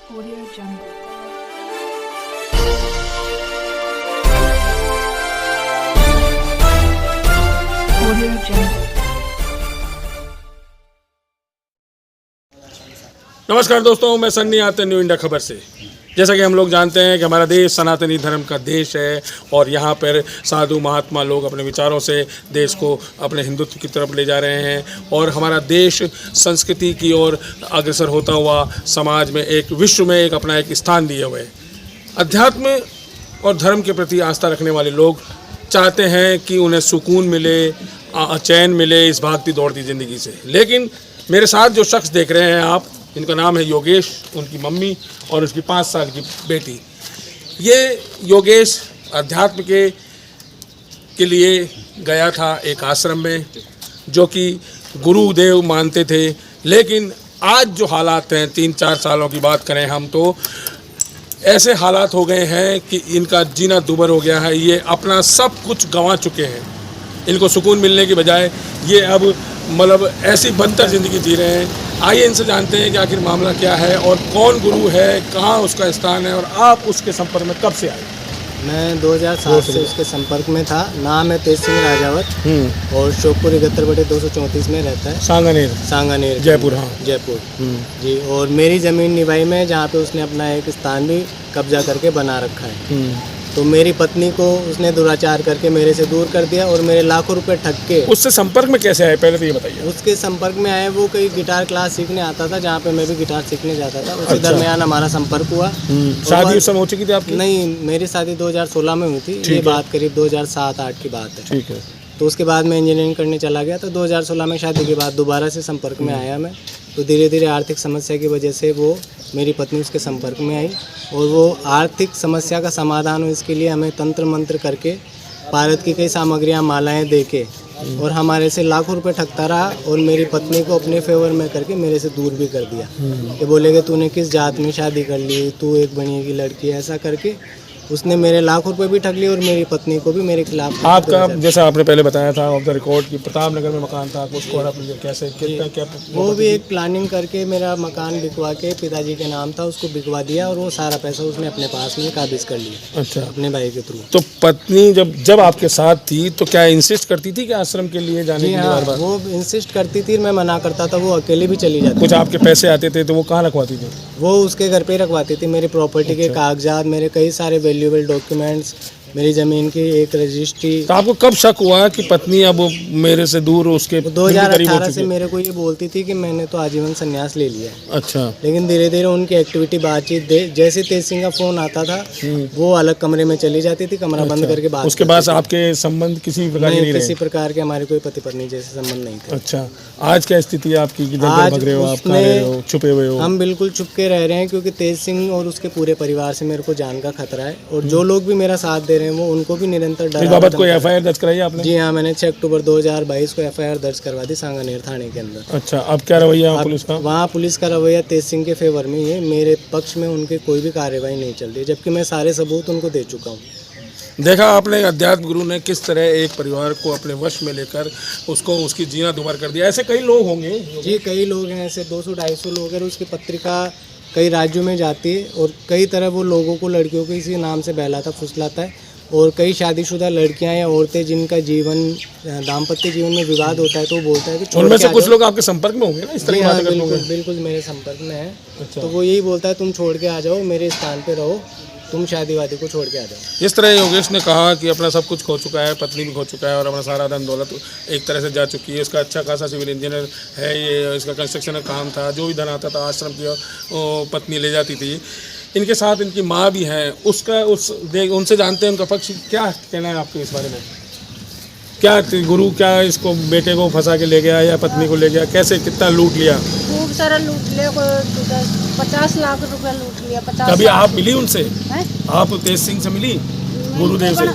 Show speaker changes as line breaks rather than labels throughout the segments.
Audio Jungle. Audio Jungle.
नमस्कार दोस्तों, मैं सन्नी आते न्यू इंडिया खबर से। जैसा कि हम लोग जानते हैं कि हमारा देश सनातनी धर्म का देश है और यहाँ पर साधु महात्मा लोग अपने विचारों से देश को अपने हिंदुत्व की तरफ ले जा रहे हैं और हमारा देश संस्कृति की ओर अग्रसर होता हुआ समाज में एक विश्व में एक अपना एक स्थान दिए हुए है। अध्यात्म और धर्म के प्रति आस्था रखने वाले लोग चाहते हैं कि उन्हें सुकून मिले, चैन मिले इस भागती दौड़ती ज़िंदगी से। लेकिन मेरे साथ जो शख्स देख रहे हैं आप, इनका नाम है योगेश, उनकी मम्मी और उसकी 5 साल की बेटी। ये योगेश अध्यात्म के लिए गया था एक आश्रम में, जो कि गुरुदेव मानते थे। लेकिन आज जो हालात हैं, 3-4 सालों की बात करें हम, तो ऐसे हालात हो गए हैं कि इनका जीना दूभर हो गया है। ये अपना सब कुछ गंवा चुके हैं। इनको सुकून मिलने की बजाय ये अब मतलब ऐसी बदतर ज़िंदगी जी रहे हैं। आइए इनसे जानते हैं कि आखिर मामला क्या है और कौन गुरु है, कहाँ उसका स्थान है और आप उसके संपर्क में कब से आए?
मैं 2007 से उसके संपर्क में था। नाम है तेज सिंह राजावत और शोकपुर 71/234 में रहता है। सांगानेर
जयपुर। हाँ,
जयपुर जी। और मेरी ज़मीन निभाई में, जहाँ पे उसने अपना एक स्थान भी कब्जा करके बना रखा है। तो मेरी पत्नी को उसने दुराचार करके मेरे से दूर कर दिया और मेरे लाखों रुपए ठग के।
उससे संपर्क में कैसे आए, पहले तो ये बताइए।
उसके संपर्क में आए, वो कई गिटार क्लास सीखने आता था, जहाँ पे मैं भी गिटार सीखने जाता था। उसी दरमियान हमारा संपर्क हुआ।
शादी उस समय हो चुकी थी आपकी?
नहीं, मेरी शादी 2016 में हुई थी। ये बात करीब 2007-8 की बात है।
ठीक है।
तो उसके बाद मैं इंजीनियरिंग करने चला गया। तो 2016 में शादी के बाद दोबारा से संपर्क में आया मैं। तो धीरे धीरे आर्थिक समस्या की वजह से वो मेरी पत्नी उसके संपर्क में आई और वो आर्थिक समस्या का समाधान हो, इसके लिए हमें तंत्र मंत्र करके भारत की कई सामग्रियां, मालाएं दे के और हमारे से लाखों रुपए ठगता रहा और मेरी पत्नी को अपने फेवर में करके मेरे से दूर भी कर दिया। ये बोले कि तूने किस जात में शादी कर ली, तू एक बनिए की लड़की, ऐसा करके उसने मेरे लाखों रुपए भी ठग लिए और मेरी पत्नी को भी मेरे खिलाफ।
आपका जैसा आपने पहले बताया था ऑफ द रिकॉर्ड की प्रताप नगर में मकान था, उसको आप कैसे कितना क्या?
वो भी एक प्लानिंग करके मेरा मकान बिकवा के, पिताजी के नाम था, उसको बिकवा दिया और वो सारा पैसा उसने अपने पास में काबिज कर लिया।
अच्छा,
अपने भाई के थ्रू।
तो पत्नी जब आपके साथ थी तो क्या इंसिस्ट करती थी कि आश्रम के लिए जाने के लिए?
हाँ, वो इंसिस्ट करती थी, मैं मना करता था, वो अकेले भी चली जाती।
कुछ आपके पैसे आते थे तो वो कहाँ रखवाती थी?
वो उसके घर पे ही रखवाती थी। मेरी प्रॉपर्टी के कागजात, मेरे कई सारे वैल्यूएबल डॉक्यूमेंट्स, मेरी ज़मीन की एक रजिस्ट्री।
तो आपको कब शक हुआ कि पत्नी अब मेरे से दूर उसके
2018 से मेरे को ये बोलती थी कि मैंने तो आजीवन संन्यास ले लिया है।
अच्छा।
लेकिन धीरे धीरे उनकी एक्टिविटी, बातचीत, जैसे तेज सिंह का फ़ोन आता था वो अलग कमरे में चली जाती थी, कमरा बंद करके बात।
उसके बाद आपके संबंध किसी प्रकार के नहीं रहे?
किसी प्रकार के हमारे कोई पति पत्नी जैसे संबंध नहीं थे।
अच्छा, आज क्या स्थिति है आपकी? किधर भाग रहे हो आप, कहाँ रहे हो, छुपे हुए हो?
हम बिल्कुल छुप के रह रहे हैं, क्योंकि तेज सिंह और उसके पूरे परिवार से मेरे को जान का खतरा है और जो लोग भी मेरा साथ दे रहे हैं वो उनको भी निरंतर डर।
इस बाबत कोई एफआईआर दर्ज कराई आपने?
जी हाँ, मैंने 6 अक्टूबर 2022 को एफआईआर दर्ज करवा दी सांगानेर थाने के अंदर।
अच्छा, अब क्या रवैया पुलिस का?
वहाँ पुलिस का रवैया तेज सिंह के फेवर में ही है। मेरे पक्ष में उनके कोई भी कार्रवाई नहीं चल रही, जबकि मैं सारे सबूत उनको दे चुका हूँ।
देखा आपने अध्यात्म गुरु ने किस तरह एक परिवार को अपने वश में लेकर उसको उसकी जीना दुभर कर दिया। ऐसे कई लोग होंगे? जी,
कई लोग हैं ऐसे, 200-250 लोग हैं। उसकी पत्रिका कई राज्यों में जाती है और कई तरह वो लोगों को, लड़कियों को इसी नाम से बहलाता फुसलाता है। और कई शादीशुदा लड़कियां या औरतें जिनका जीवन, दाम्पत्य जीवन में विवाद होता है, तो वो बोलता है कि
उनमें से कुछ लोग आपके संपर्क में होंगे ना इस तरह की बातें करते होंगे?
बिल्कुल मेरे संपर्क में है।
अच्छा।
तो वो यही बोलता है तुम छोड़ के आ जाओ, मेरे स्थान पे रहो, तुम शादी वादी को छोड़ के आ जाओ।
जिस तरह योगेश ने कहा कि अपना सब कुछ खो चुका है, पत्नी भी खो चुका है और अपना सारा धन दौलत एक तरह से जा चुकी है। इसका अच्छा खासा सिविल इंजीनियर है, ये इसका कंस्ट्रक्शन का काम था, जो भी धन आता था आश्रम की पत्नी ले जाती थी। इनके साथ इनकी माँ भी हैं, उनसे जानते हैं उनका पक्ष। क्या कहना है आपको इस बारे में? क्या गुरु क्या इसको बेटे को फंसा के ले गया या पत्नी को ले गया? कैसे, कितना लूट लिया?
खूब सारा लूट लिया, 50 लाख रुपया लूट लिया। 50
कभी आप मिली उनसे?
है?
आप तेज सिंह से मिली, गुरुदेव से?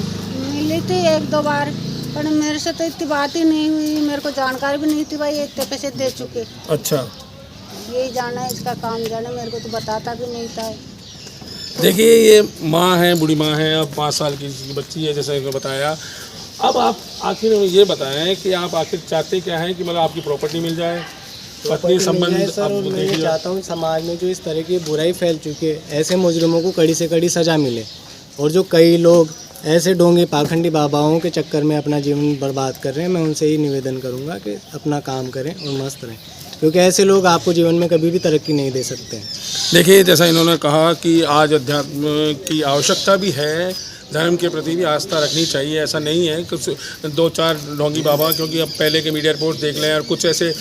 मिली थी 1-2 बार, पर मेरे से तो इतनी बात ही नहीं हुई। मेरे को जानकारी भी नहीं थी भाई ये इतने पैसे दे चुके।
अच्छा,
यही जाना है, इसका काम जाना, मेरे को तो बताता भी नहीं था।
देखिए, ये माँ है, बूढ़ी माँ है, अब 5 साल की बच्ची है, जैसा इन्होंने बताया। अब आप आखिर ये बताएं कि आप आखिर चाहते क्या हैं कि मतलब आपकी प्रॉपर्टी मिल जाए पत्नी संबंध
सर, और
अब
मैं ये
देखिए
चाहता हूँ समाज में जो इस तरह की बुराई फैल चुकी है, ऐसे मुजरिमों को कड़ी से कड़ी सज़ा मिले। और जो कई लोग ऐसे ढोंगी पाखंडी बाबाओं के चक्कर में अपना जीवन बर्बाद कर रहे हैं, मैं उनसे ही निवेदन करूँगा कि अपना काम करें और मस्त रहें, क्योंकि ऐसे लोग आपको जीवन में कभी भी तरक्की नहीं दे सकते हैं।
देखिए, जैसा इन्होंने कहा कि आज अध्यात्म की आवश्यकता भी है, धर्म के प्रति भी आस्था रखनी चाहिए। ऐसा नहीं है कुछ 2-4 ढोंगी बाबा, क्योंकि अब पहले के मीडिया रिपोर्ट देख लें और कुछ ऐसे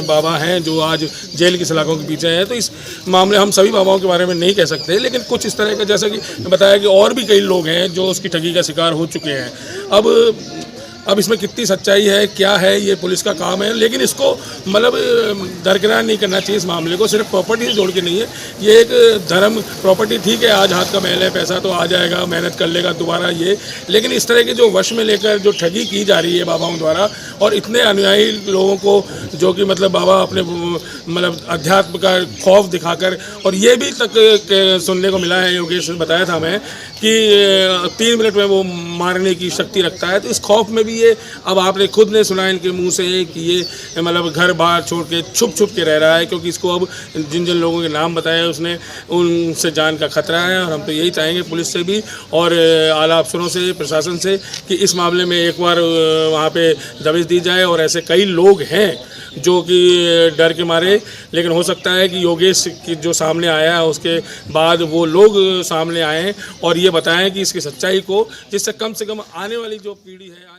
बाबा हैं जो आज जेल की सलाखों के पीछे हैं। तो इस मामले हम सभी बाबाओं के बारे में नहीं कह सकते, लेकिन कुछ इस तरह का, जैसा कि बताया कि और भी कई लोग हैं जो उसकी ठगी का शिकार हो चुके हैं। अब इसमें कितनी सच्चाई है, क्या है, ये पुलिस का काम है, लेकिन इसको मतलब दरकिनार नहीं करना चाहिए। इस मामले को सिर्फ प्रॉपर्टी से जोड़ के नहीं है, ये एक धर्म प्रॉपर्टी ठीक है, आज हाथ का मैल है, पैसा तो आ जाएगा, मेहनत कर लेगा दोबारा ये, लेकिन इस तरह के जो वश में लेकर जो ठगी की जा रही है बाबाओं द्वारा, और इतने अनुयायी लोगों को जो कि मतलब बाबा अपने मतलब अध्यात्म का खौफ दिखाकर, और ये भी तक सुनने को मिला है, योगेश ने बताया था हमें कि 3 मिनट में वो मारने की शक्ति रखता है। तो इस खौफ में भी ये, अब आपने खुद ने सुना इनके मुंह से कि ये मतलब घर बाहर छोड़ के छुप के रह रहा है, क्योंकि इसको अब जिन लोगों के नाम बताए उसने, उनसे जान का खतरा है। और हम तो यही चाहेंगे पुलिस से भी और आला अफसरों से, प्रशासन से, कि इस मामले में एक बार वहाँ पे दबिश दी जाए। और ऐसे कई लोग हैं जो कि डर के मारे, लेकिन हो सकता है कि योगेश की जो सामने आया है उसके बाद वो लोग सामने आएँ और ये बताएं कि इसकी सच्चाई को, जिससे कम से कम आने वाली जो पीढ़ी है